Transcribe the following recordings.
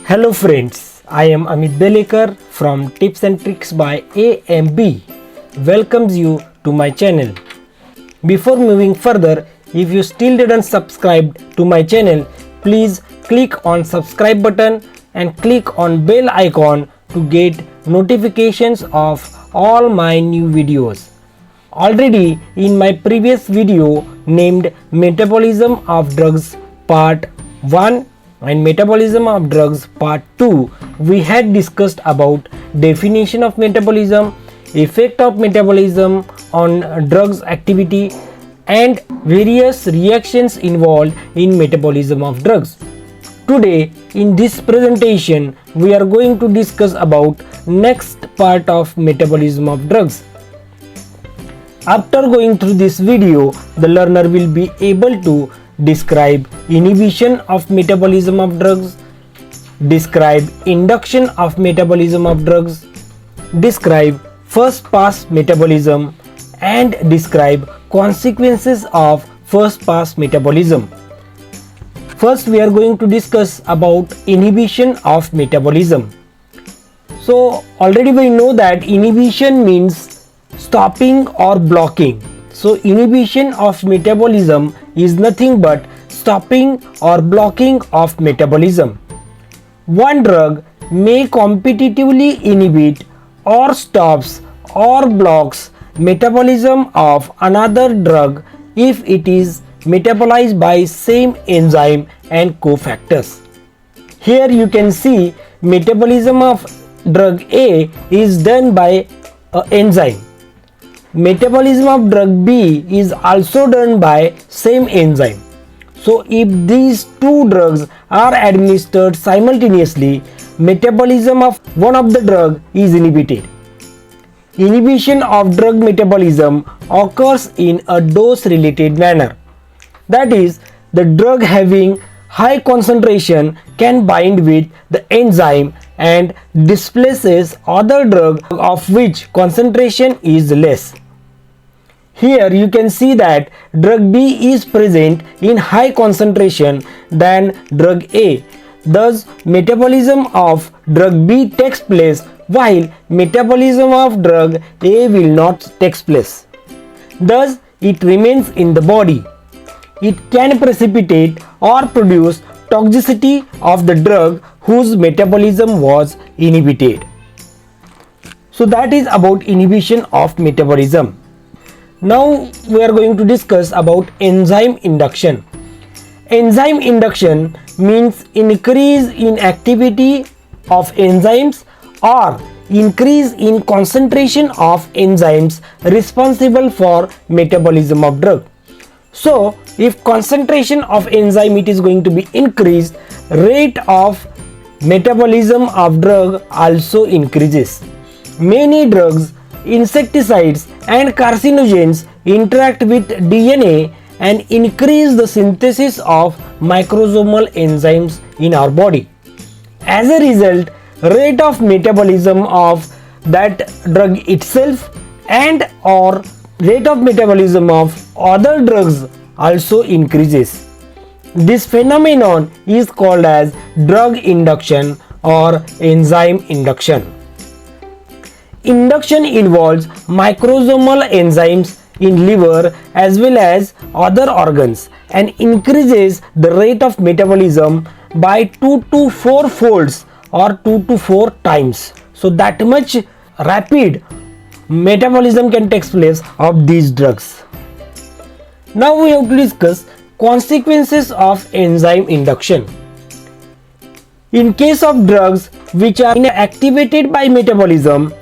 Hello friends, I am Amit Belekar from Tips and Tricks by AMB. Welcomes you to my channel. Before moving further, if you still didn't subscribe to my channel, please click on subscribe button and click on bell icon to get notifications of all my new videos. Already in my previous video named Metabolism of Drugs Part 1 and Metabolism of Drugs Part 2, we had discussed about definition of metabolism, effect of metabolism on drugs activity and various reactions involved in metabolism of drugs. Today in this presentation we are going to discuss about next part of metabolism of drugs. After going through this video, the learner will be able to describe inhibition of metabolism of drugs, describe induction of metabolism of drugs, describe first pass metabolism, and describe consequences of first pass metabolism. First, we are going to discuss about inhibition of metabolism. So already we know that inhibition means stopping or blocking. So inhibition of metabolism is nothing but stopping or blocking of metabolism. One drug may competitively inhibit or stops or blocks metabolism of another drug if it is metabolized by same enzyme and cofactors. Here you can see metabolism of drug A is done by an enzyme. Metabolism of drug B is also done by same enzyme. So if these two drugs are administered simultaneously, metabolism of one of the drug is inhibited. Inhibition of drug metabolism occurs in a dose related manner. That is, the drug having high concentration can bind with the enzyme and displaces other drug of which concentration is less. Here you can see that drug B is present in high concentration than drug A. Thus, metabolism of drug B takes place while metabolism of drug A will not take place. Thus, it remains in the body. It can precipitate or produce toxicity of the drug whose metabolism was inhibited. So that is about inhibition of metabolism. Now we are going to discuss about enzyme induction. Enzyme induction means increase in activity of enzymes or increase in concentration of enzymes responsible for metabolism of drug. So if concentration of enzyme it is going to be increased, rate of metabolism of drug also increases. Many drugs, insecticides and carcinogens interact with DNA and increase the synthesis of microsomal enzymes in our body. As a result, rate of metabolism of that drug itself and or rate of metabolism of other drugs also increases. This phenomenon is called as drug induction or enzyme induction. Induction involves microsomal enzymes in liver as well as other organs and increases the rate of metabolism by 2 to 4 folds or 2 to 4 times. So that much rapid metabolism can take place of these drugs. Now we have to discuss consequences of enzyme induction. In case of drugs which are inactivated by metabolism,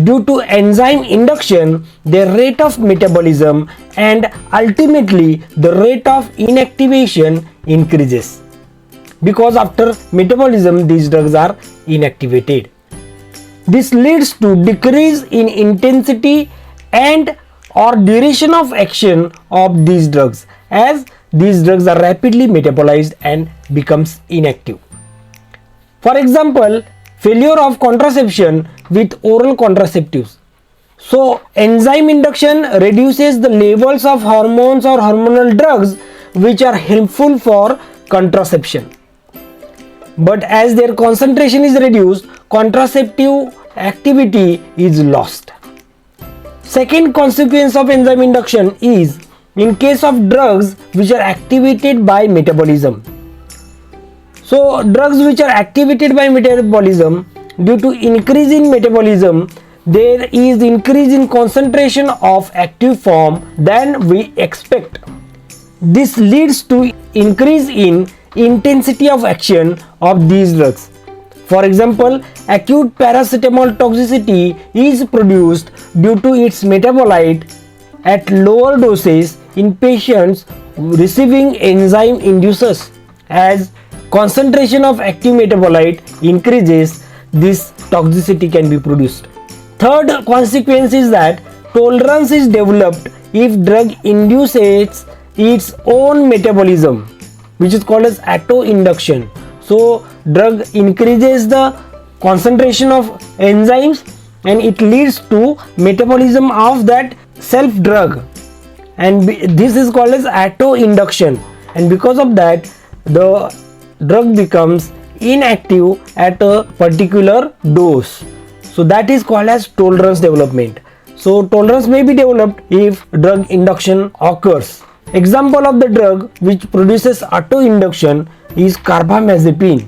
due to enzyme induction, their rate of metabolism and ultimately the rate of inactivation increases. Because after metabolism these drugs are inactivated. This leads to decrease in intensity and or duration of action of these drugs as these drugs are rapidly metabolized and becomes inactive. For example, failure of contraception with oral contraceptives. So enzyme induction reduces the levels of hormones or hormonal drugs which are helpful for contraception. but as their concentration is reduced, contraceptive activity is lost. Second consequence of enzyme induction is in case of drugs which are activated by metabolism. So drugs which are activated by metabolism, due to increase in metabolism, there is increase in concentration of active form than we expect. This leads to increase in intensity of action of these drugs. For example, acute paracetamol toxicity is produced due to its metabolite at lower doses in patients receiving enzyme inducers. As concentration of active metabolite increases, this toxicity can be produced. Third consequence is that tolerance is developed if drug induces its own metabolism, which is called as auto-induction. So drug increases the concentration of enzymes and it leads to metabolism of that self drug, and this is called as auto-induction, and because of that the drug becomes inactive at a particular dose. So that is called as tolerance development. So tolerance may be developed if drug induction occurs. Example of the drug which produces auto-induction is carbamazepine.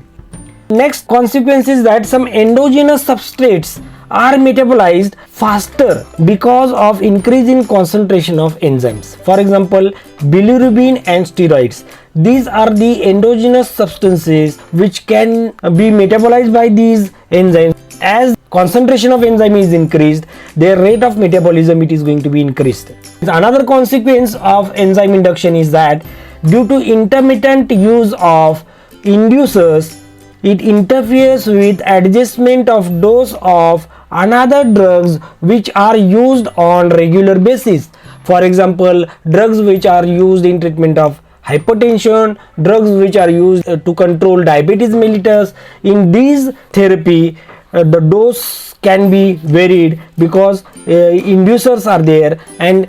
Next consequence is that some endogenous substrates are metabolized faster because of increase in concentration of enzymes. For example, bilirubin and steroids. These are the endogenous substances which can be metabolized by these enzymes. As concentration of enzyme is increased, their rate of metabolism it is going to be increased. Another consequence of enzyme induction is that due to intermittent use of inducers, it interferes with adjustment of dose of another drugs which are used on regular basis. For example, drugs which are used in treatment of hypertension, drugs which are used to control diabetes mellitus. In these therapy, the dose can be varied because inducers are there, and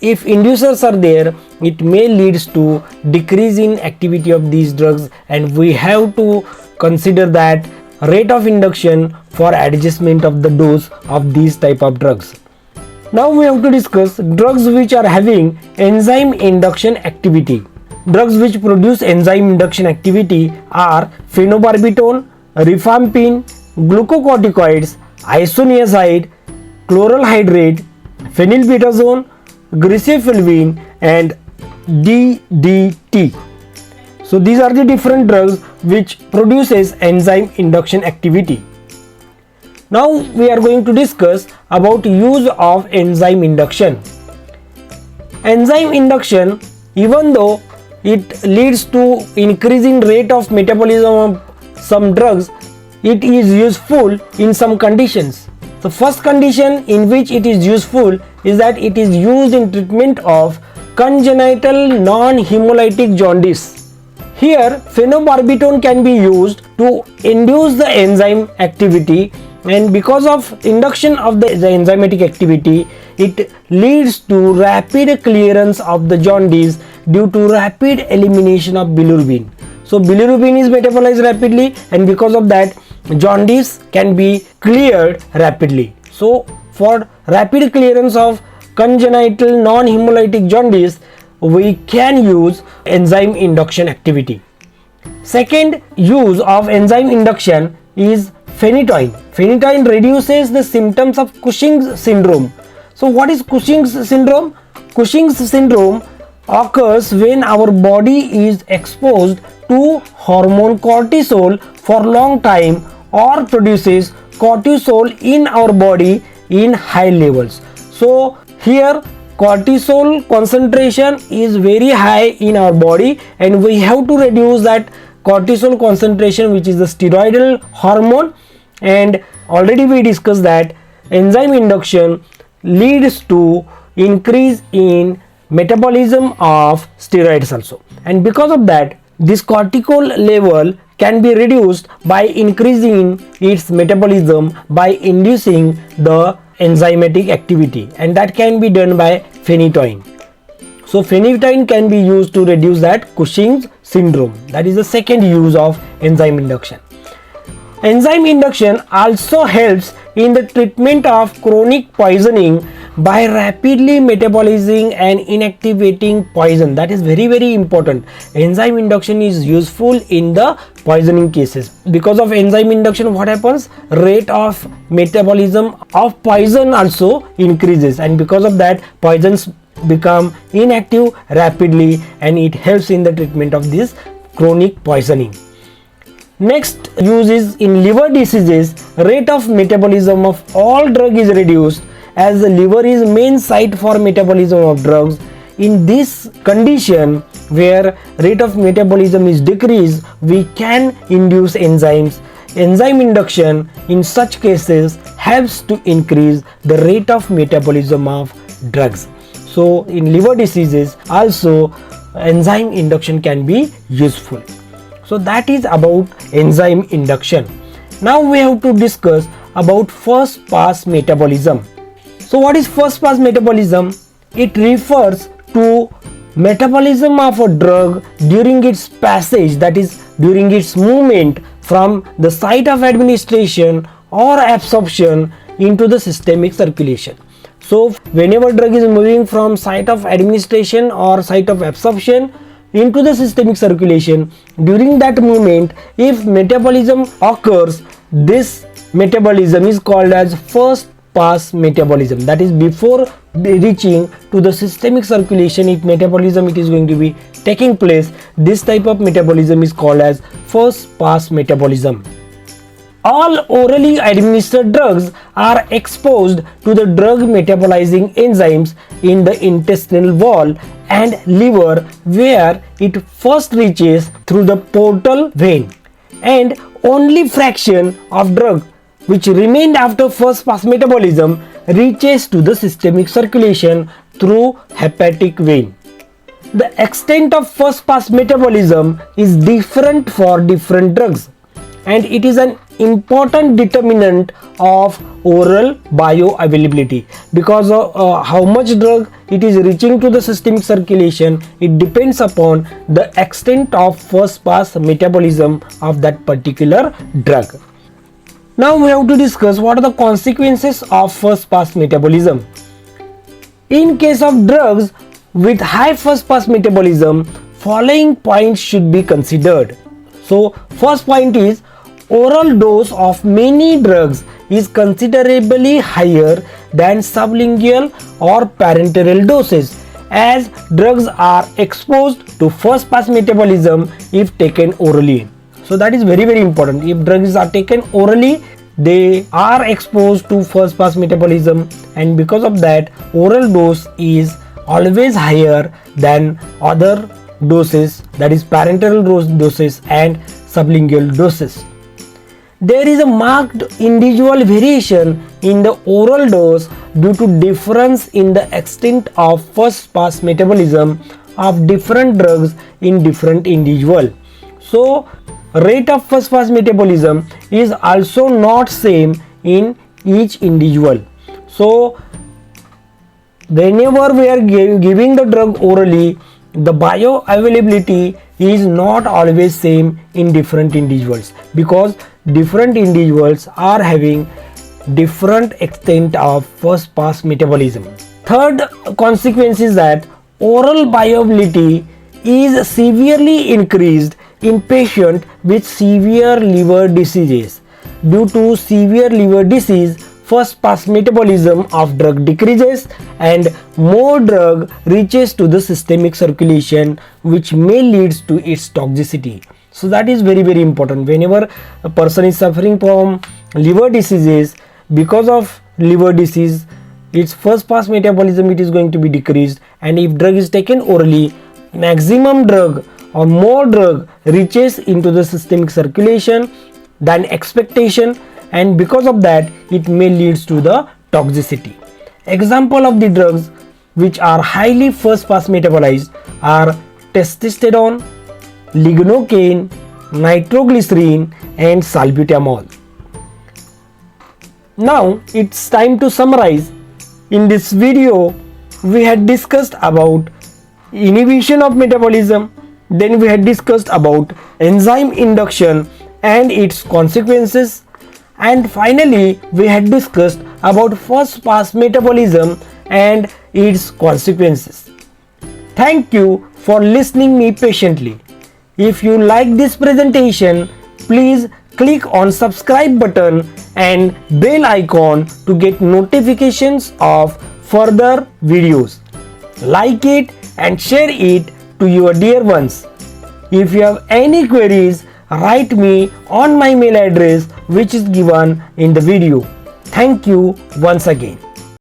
if inducers are there, it may leads to decrease in activity of these drugs, and we have to consider that rate of induction for adjustment of the dose of these type of drugs. Now we have to discuss drugs which are having enzyme induction activity. Drugs which produce enzyme induction activity are Phenobarbital, Rifampin, glucocorticoids, isoniazid, chloral hydrate, phenylbutazone, glycefulvin and DDT. So these are the different drugs which produces enzyme induction activity. Now we are going to discuss about use of enzyme induction. Enzyme induction, even though it leads to increasing rate of metabolism of some drugs, it is useful in some conditions. The first condition in which it is useful is that it is used in treatment of congenital non-hemolytic jaundice. Here phenobarbital can be used to induce the enzyme activity, and because of induction of the enzymatic activity, it leads to rapid clearance of the jaundice due to rapid elimination of bilirubin. So bilirubin is metabolized rapidly, and because of that jaundice can be cleared rapidly. So for rapid clearance of congenital non-hemolytic jaundice, we can use enzyme induction activity. Second use of enzyme induction is phenytoin. Phenytoin reduces the symptoms of Cushing's syndrome. So what is Cushing's syndrome? Cushing's syndrome occurs when our body is exposed to hormone cortisol for long time or produces cortisol in our body in high levels. So here cortisol concentration is very high in our body, and we have to reduce that cortisol concentration, which is the steroidal hormone. And already we discussed that enzyme induction leads to increase in metabolism of steroids also, and because of that this cortisol level can be reduced by increasing its metabolism by inducing the enzymatic activity, and that can be done by phenytoin. So phenytoin can be used to reduce that Cushing's syndrome. That is the second use of enzyme induction. Enzyme induction also helps in the treatment of chronic poisoning by rapidly metabolizing and inactivating poison. That is very important. Enzyme induction is useful in the poisoning cases. Because of enzyme induction, what happens? Rate of metabolism of poison also increases, and because of that poisons become inactive rapidly, and it helps in the treatment of this chronic poisoning. Next use is in liver diseases. Rate of metabolism of all drug is reduced as the liver is main site for metabolism of drugs. In this condition where rate of metabolism is decreased, we can induce enzymes. Enzyme induction in such cases helps to increase the rate of metabolism of drugs. So in liver diseases also enzyme induction can be useful. So that is about enzyme induction. Now we have to discuss about first pass metabolism. So what is first pass metabolism? It refers to metabolism of a drug during its passage, that is during its movement from the site of administration or absorption into the systemic circulation. So whenever drug is moving from site of administration or site of absorption into the systemic circulation, during that movement if metabolism occurs, this metabolism is called as first pass metabolism. That is before reaching to the systemic circulation, if metabolism it is going to be taking place, this type of metabolism is called as first pass metabolism. All orally administered drugs are exposed to the drug metabolizing enzymes in the intestinal wall and liver, where it first reaches through the portal vein, and only fraction of drug which remained after first pass metabolism reaches to the systemic circulation through hepatic vein. The extent of first pass metabolism is different for different drugs, and it is an important determinant of oral bioavailability, because how much drug it is reaching to the systemic circulation, it depends upon the extent of first pass metabolism of that particular drug. Now we have to discuss what are the consequences of first pass metabolism. In case of drugs with high first pass metabolism, following points should be considered. So first point is, oral dose of many drugs is considerably higher than sublingual or parenteral doses, as drugs are exposed to first pass metabolism if taken orally. So that is very important. If drugs are taken orally, they are exposed to first pass metabolism, and because of that oral dose is always higher than other doses, that is parenteral doses and sublingual doses. There is a marked individual variation in the oral dose due to difference in the extent of first pass metabolism of different drugs in different individual. So rate of first pass metabolism is also not same in each individual. So whenever we are giving the drug orally, the bioavailability is not always same in different individuals, because different individuals are having different extent of first pass metabolism. Third consequence is that oral bioavailability is severely increased in patients with severe liver diseases. Due to severe liver disease, first pass metabolism of drug decreases and more drug reaches to the systemic circulation, which may lead to its toxicity. So that is very important. Whenever a person is suffering from liver diseases, because of liver disease, its first pass metabolism it is going to be decreased, and if drug is taken orally, maximum drug or more drug reaches into the systemic circulation than expectation, and because of that it may lead to the toxicity. Example of the drugs which are highly first pass metabolized are testosterone, lignocaine, nitroglycerin and salbutamol. Now it's time to summarize. In this video we had discussed about inhibition of metabolism, Then we had discussed about enzyme induction and its consequences. And finally, we had discussed about first pass metabolism and its consequences. Thank you for listening me patiently. If you like this presentation, please click on subscribe button and bell icon to get notifications of further videos. Like it and share it to your dear ones. If you have any queries, write me on my mail address which is given in the video. Thank you once again.